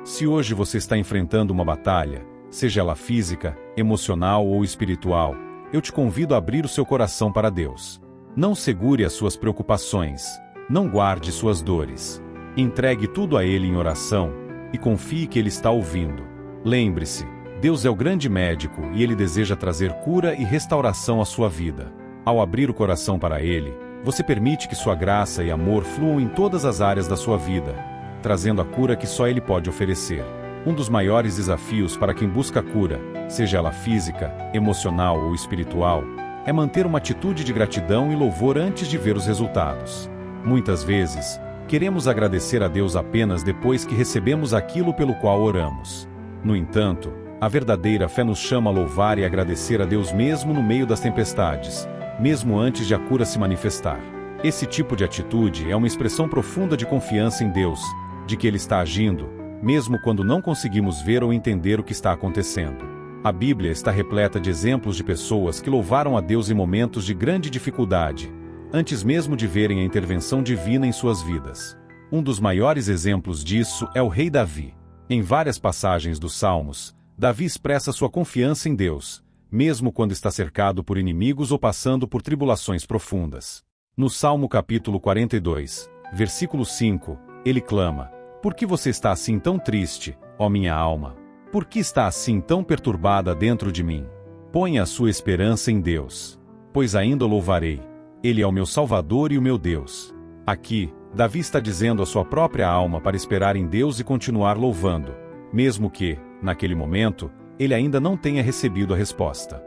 Se hoje você está enfrentando uma batalha, seja ela física, emocional ou espiritual, eu te convido a abrir o seu coração para Deus. Não segure as suas preocupações, não guarde suas dores. Entregue tudo a Ele em oração e confie que Ele está ouvindo. Lembre-se, Deus é o grande médico e Ele deseja trazer cura e restauração à sua vida. Ao abrir o coração para Ele, você permite que sua graça e amor fluam em todas as áreas da sua vida, trazendo a cura que só Ele pode oferecer. Um dos maiores desafios para quem busca cura, seja ela física, emocional ou espiritual, é manter uma atitude de gratidão e louvor antes de ver os resultados. Muitas vezes, queremos agradecer a Deus apenas depois que recebemos aquilo pelo qual oramos. No entanto, a verdadeira fé nos chama a louvar e agradecer a Deus mesmo no meio das tempestades, mesmo antes de a cura se manifestar. Esse tipo de atitude é uma expressão profunda de confiança em Deus, de que Ele está agindo, mesmo quando não conseguimos ver ou entender o que está acontecendo. A Bíblia está repleta de exemplos de pessoas que louvaram a Deus em momentos de grande dificuldade, antes mesmo de verem a intervenção divina em suas vidas. Um dos maiores exemplos disso é o rei Davi. Em várias passagens dos Salmos, Davi expressa sua confiança em Deus, mesmo quando está cercado por inimigos ou passando por tribulações profundas. No Salmo capítulo 42, versículo 5, ele clama: por que você está assim tão triste, ó minha alma? Por que está assim tão perturbada dentro de mim? Ponha a sua esperança em Deus, pois ainda o louvarei. Ele é o meu Salvador e o meu Deus. Aqui, Davi está dizendo à sua própria alma para esperar em Deus e continuar louvando, mesmo que, naquele momento, ele ainda não tenha recebido a resposta.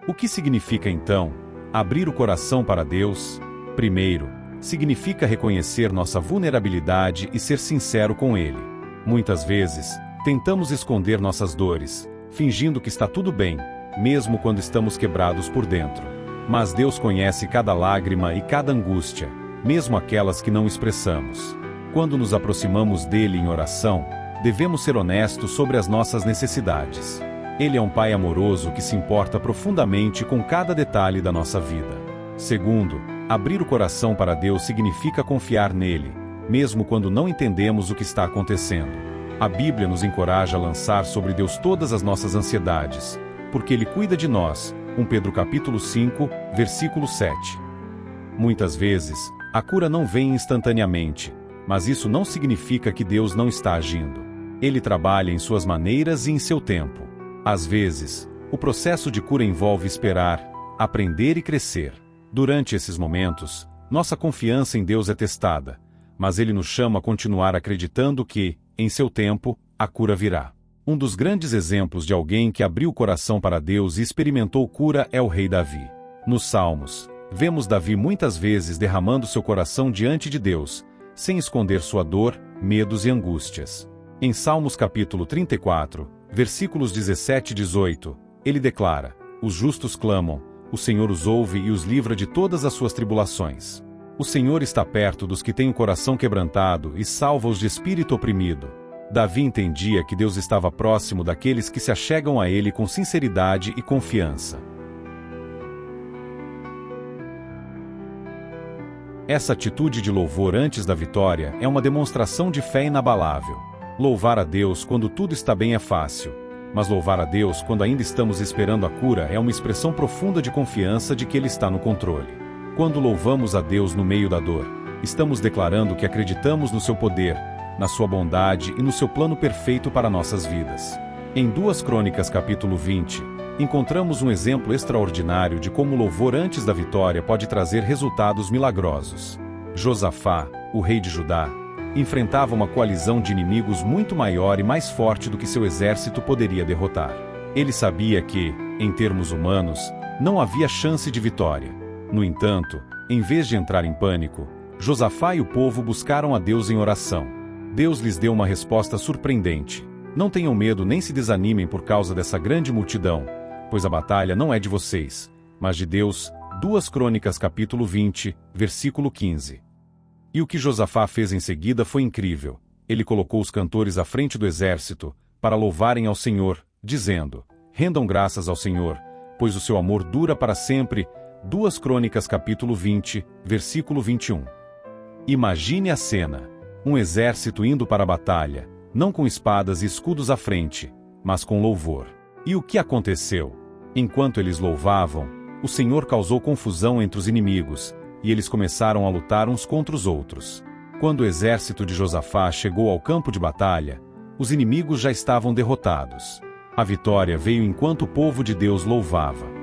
O que significa então abrir o coração para Deus? Primeiro, significa reconhecer nossa vulnerabilidade e ser sincero com Ele. Muitas vezes, tentamos esconder nossas dores, fingindo que está tudo bem, mesmo quando estamos quebrados por dentro. Mas Deus conhece cada lágrima e cada angústia, mesmo aquelas que não expressamos. Quando nos aproximamos dele em oração, devemos ser honestos sobre as nossas necessidades. Ele é um Pai amoroso que se importa profundamente com cada detalhe da nossa vida. Segundo, abrir o coração para Deus significa confiar nele, mesmo quando não entendemos o que está acontecendo. A Bíblia nos encoraja a lançar sobre Deus todas as nossas ansiedades, porque Ele cuida de nós. 1 Pedro capítulo 5, versículo 7. Muitas vezes, a cura não vem instantaneamente, mas isso não significa que Deus não está agindo. Ele trabalha em suas maneiras e em seu tempo. Às vezes, o processo de cura envolve esperar, aprender e crescer. Durante esses momentos, nossa confiança em Deus é testada, mas Ele nos chama a continuar acreditando que, em seu tempo, a cura virá. Um dos grandes exemplos de alguém que abriu o coração para Deus e experimentou cura é o rei Davi. Nos Salmos, vemos Davi muitas vezes derramando seu coração diante de Deus, sem esconder sua dor, medos e angústias. Em Salmos capítulo 34, versículos 17 e 18, ele declara: os justos clamam, o Senhor os ouve e os livra de todas as suas tribulações. O Senhor está perto dos que têm o coração quebrantado e salva-os de espírito oprimido. Davi entendia que Deus estava próximo daqueles que se achegam a Ele com sinceridade e confiança. Essa atitude de louvor antes da vitória é uma demonstração de fé inabalável. Louvar a Deus quando tudo está bem é fácil, mas louvar a Deus quando ainda estamos esperando a cura é uma expressão profunda de confiança de que Ele está no controle. Quando louvamos a Deus no meio da dor, estamos declarando que acreditamos no seu poder, na sua bondade e no seu plano perfeito para nossas vidas. Em 2 Crônicas capítulo 20, encontramos um exemplo extraordinário de como o louvor antes da vitória pode trazer resultados milagrosos. Josafá, o rei de Judá, enfrentava uma coalizão de inimigos muito maior e mais forte do que seu exército poderia derrotar. Ele sabia que, em termos humanos, não havia chance de vitória. No entanto, em vez de entrar em pânico, Josafá e o povo buscaram a Deus em oração. Deus lhes deu uma resposta surpreendente. Não tenham medo nem se desanimem por causa dessa grande multidão, pois a batalha não é de vocês, mas de Deus. 2 Crônicas capítulo 20, versículo 15. E o que Josafá fez em seguida foi incrível. Ele colocou os cantores à frente do exército, para louvarem ao Senhor, dizendo: rendam graças ao Senhor, pois o seu amor dura para sempre. 2 Crônicas capítulo 20, versículo 21. Imagine a cena. Um exército indo para a batalha, não com espadas e escudos à frente, mas com louvor. E o que aconteceu? Enquanto eles louvavam, o Senhor causou confusão entre os inimigos, e eles começaram a lutar uns contra os outros. Quando o exército de Josafá chegou ao campo de batalha, os inimigos já estavam derrotados. A vitória veio enquanto o povo de Deus louvava.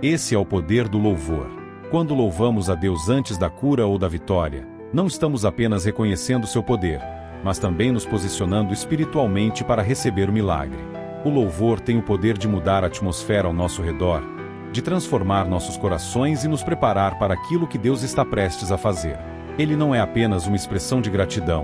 Esse é o poder do louvor. Quando louvamos a Deus antes da cura ou da vitória, não estamos apenas reconhecendo seu poder, mas também nos posicionando espiritualmente para receber o milagre. O louvor tem o poder de mudar a atmosfera ao nosso redor, de transformar nossos corações e nos preparar para aquilo que Deus está prestes a fazer. Ele não é apenas uma expressão de gratidão,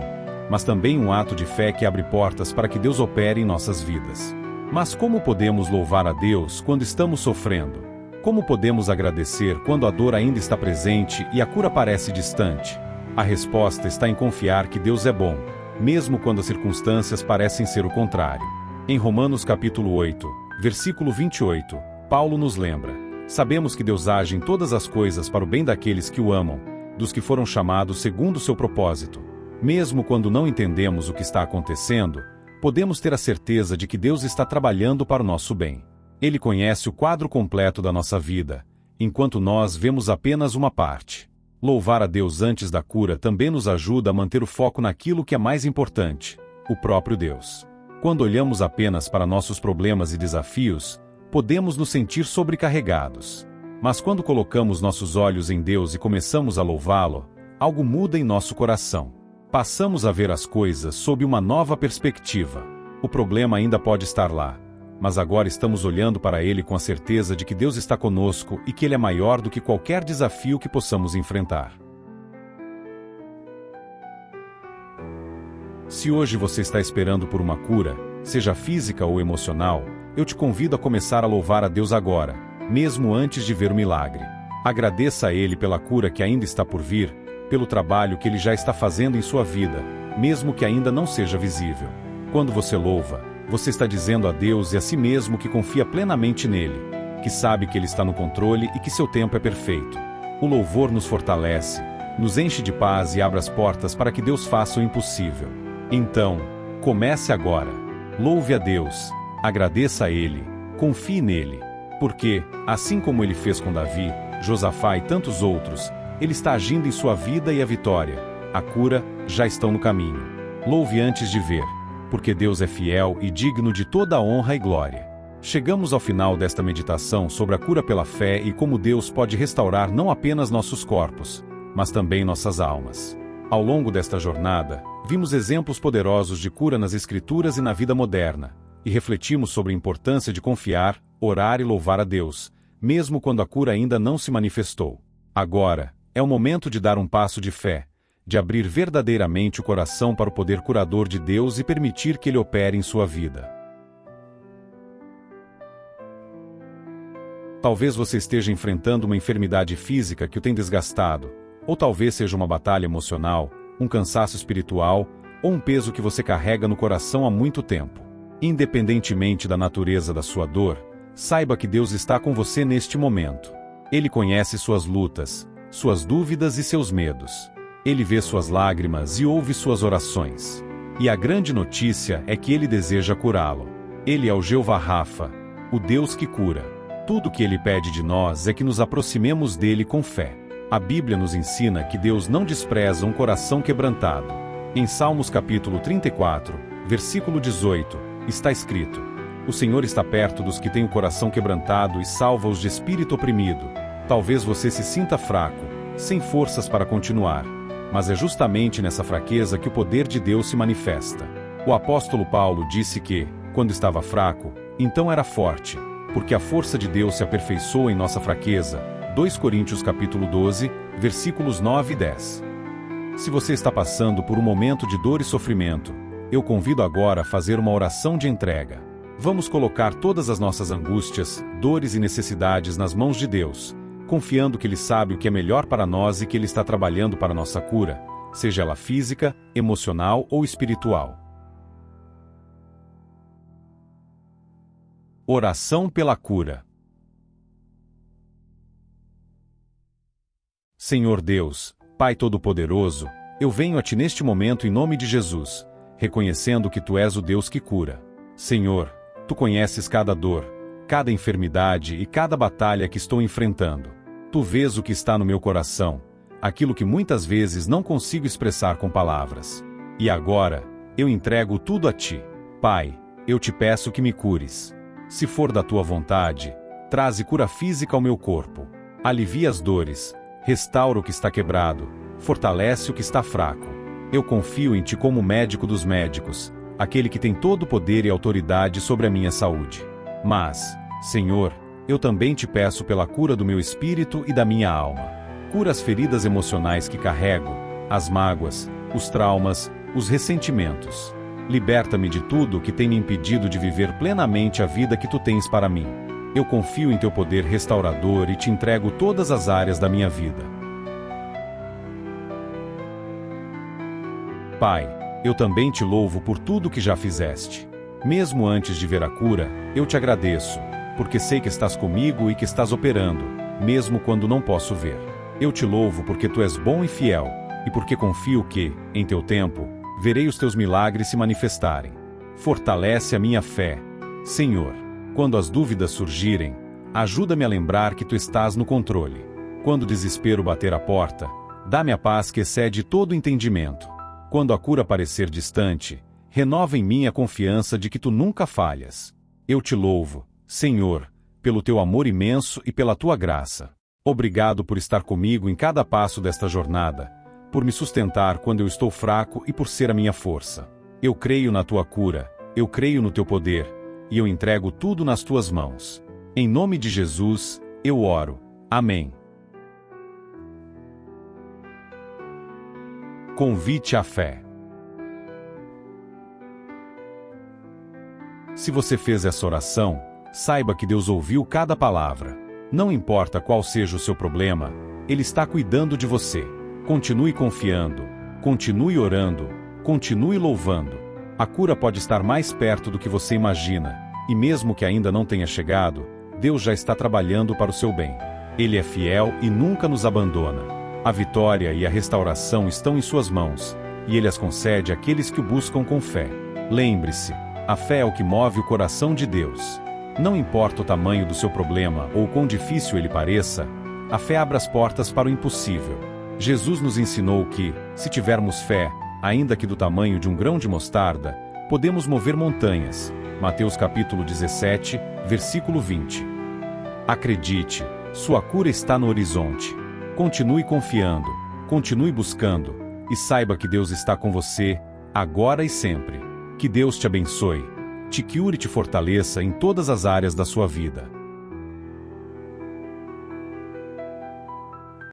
mas também um ato de fé que abre portas para que Deus opere em nossas vidas. Mas como podemos louvar a Deus quando estamos sofrendo? Como podemos agradecer quando a dor ainda está presente e a cura parece distante? A resposta está em confiar que Deus é bom, mesmo quando as circunstâncias parecem ser o contrário. Em Romanos capítulo 8, versículo 28, Paulo nos lembra: sabemos que Deus age em todas as coisas para o bem daqueles que o amam, dos que foram chamados segundo o seu propósito. Mesmo quando não entendemos o que está acontecendo, podemos ter a certeza de que Deus está trabalhando para o nosso bem. Ele conhece o quadro completo da nossa vida, enquanto nós vemos apenas uma parte. Louvar a Deus antes da cura também nos ajuda a manter o foco naquilo que é mais importante: o próprio Deus. Quando olhamos apenas para nossos problemas e desafios, podemos nos sentir sobrecarregados. Mas quando colocamos nossos olhos em Deus e começamos a louvá-lo, algo muda em nosso coração. Passamos a ver as coisas sob uma nova perspectiva. O problema ainda pode estar lá, mas agora estamos olhando para ele com a certeza de que Deus está conosco e que Ele é maior do que qualquer desafio que possamos enfrentar. Se hoje você está esperando por uma cura, seja física ou emocional, eu te convido a começar a louvar a Deus agora, mesmo antes de ver o milagre. Agradeça a Ele pela cura que ainda está por vir, pelo trabalho que Ele já está fazendo em sua vida, mesmo que ainda não seja visível. Quando você louva, você está dizendo a Deus e a si mesmo que confia plenamente nele, que sabe que Ele está no controle e que seu tempo é perfeito. O louvor nos fortalece, nos enche de paz e abre as portas para que Deus faça o impossível. Então, comece agora. Louve a Deus, agradeça a Ele, confie nele, porque, assim como Ele fez com Davi, Josafá e tantos outros, Ele está agindo em sua vida e a vitória, a cura, já estão no caminho. Louve antes de ver, porque Deus é fiel e digno de toda a honra e glória. Chegamos ao final desta meditação sobre a cura pela fé e como Deus pode restaurar não apenas nossos corpos, mas também nossas almas. Ao longo desta jornada, vimos exemplos poderosos de cura nas Escrituras e na vida moderna, e refletimos sobre a importância de confiar, orar e louvar a Deus, mesmo quando a cura ainda não se manifestou. Agora, é o momento de dar um passo de fé, de abrir verdadeiramente o coração para o poder curador de Deus e permitir que Ele opere em sua vida. Talvez você esteja enfrentando uma enfermidade física que o tem desgastado, ou talvez seja uma batalha emocional, um cansaço espiritual, ou um peso que você carrega no coração há muito tempo. Independentemente da natureza da sua dor, saiba que Deus está com você neste momento. Ele conhece suas lutas, suas dúvidas e seus medos. Ele vê suas lágrimas e ouve suas orações. E a grande notícia é que Ele deseja curá-lo. Ele é o Jeová Rafa, o Deus que cura. Tudo o que Ele pede de nós é que nos aproximemos dele com fé. A Bíblia nos ensina que Deus não despreza um coração quebrantado. Em Salmos capítulo 34, versículo 18, está escrito: O Senhor está perto dos que têm o coração quebrantado e salva-os de espírito oprimido. Talvez você se sinta fraco, sem forças para continuar. Mas é justamente nessa fraqueza que o poder de Deus se manifesta. O apóstolo Paulo disse que, quando estava fraco, então era forte, porque a força de Deus se aperfeiçoa em nossa fraqueza. 2 Coríntios capítulo 12, versículos 9 e 10. Se você está passando por um momento de dor e sofrimento, eu convido agora a fazer uma oração de entrega. Vamos colocar todas as nossas angústias, dores e necessidades nas mãos de Deus, confiando que Ele sabe o que é melhor para nós e que Ele está trabalhando para nossa cura, seja ela física, emocional ou espiritual. Oração pela cura. Senhor Deus, Pai Todo-Poderoso, eu venho a Ti neste momento em nome de Jesus, reconhecendo que Tu és o Deus que cura. Senhor, Tu conheces cada dor, cada enfermidade e cada batalha que estou enfrentando. Tu vês o que está no meu coração, aquilo que muitas vezes não consigo expressar com palavras. E agora, eu entrego tudo a Ti. Pai, eu Te peço que me cures. Se for da Tua vontade, traze cura física ao meu corpo. Alivia as dores, restaura o que está quebrado, fortalece o que está fraco. Eu confio em Ti como médico dos médicos, aquele que tem todo o poder e autoridade sobre a minha saúde. Mas, Senhor, eu também Te peço pela cura do meu espírito e da minha alma. Cura as feridas emocionais que carrego, as mágoas, os traumas, os ressentimentos. Liberta-me de tudo que tem me impedido de viver plenamente a vida que Tu tens para mim. Eu confio em Teu poder restaurador e Te entrego todas as áreas da minha vida. Pai, eu também Te louvo por tudo que já fizeste. Mesmo antes de ver a cura, eu Te agradeço, porque sei que estás comigo e que estás operando, mesmo quando não posso ver. Eu Te louvo porque Tu és bom e fiel, e porque confio que, em Teu tempo, verei os Teus milagres se manifestarem. Fortalece a minha fé. Senhor, quando as dúvidas surgirem, ajuda-me a lembrar que Tu estás no controle. Quando o desespero bater a porta, dá-me a paz que excede todo entendimento. Quando a cura parecer distante, renova em mim a confiança de que Tu nunca falhas. Eu Te louvo, Senhor, pelo Teu amor imenso e pela Tua graça. Obrigado por estar comigo em cada passo desta jornada, por me sustentar quando eu estou fraco e por ser a minha força. Eu creio na Tua cura, eu creio no Teu poder, e eu entrego tudo nas Tuas mãos. Em nome de Jesus, eu oro. Amém. Convite à fé. Se você fez essa oração, saiba que Deus ouviu cada palavra. Não importa qual seja o seu problema, Ele está cuidando de você. Continue confiando, continue orando, continue louvando. A cura pode estar mais perto do que você imagina, e mesmo que ainda não tenha chegado, Deus já está trabalhando para o seu bem. Ele é fiel e nunca nos abandona. A vitória e a restauração estão em Suas mãos, e Ele as concede àqueles que o buscam com fé. Lembre-se, a fé é o que move o coração de Deus. Não importa o tamanho do seu problema ou quão difícil ele pareça, a fé abre as portas para o impossível. Jesus nos ensinou que, se tivermos fé, ainda que do tamanho de um grão de mostarda, podemos mover montanhas. Mateus capítulo 17, versículo 20. Acredite, sua cura está no horizonte. Continue confiando, continue buscando, e saiba que Deus está com você, agora e sempre. Que Deus te abençoe, te cure e te fortaleça em todas as áreas da sua vida.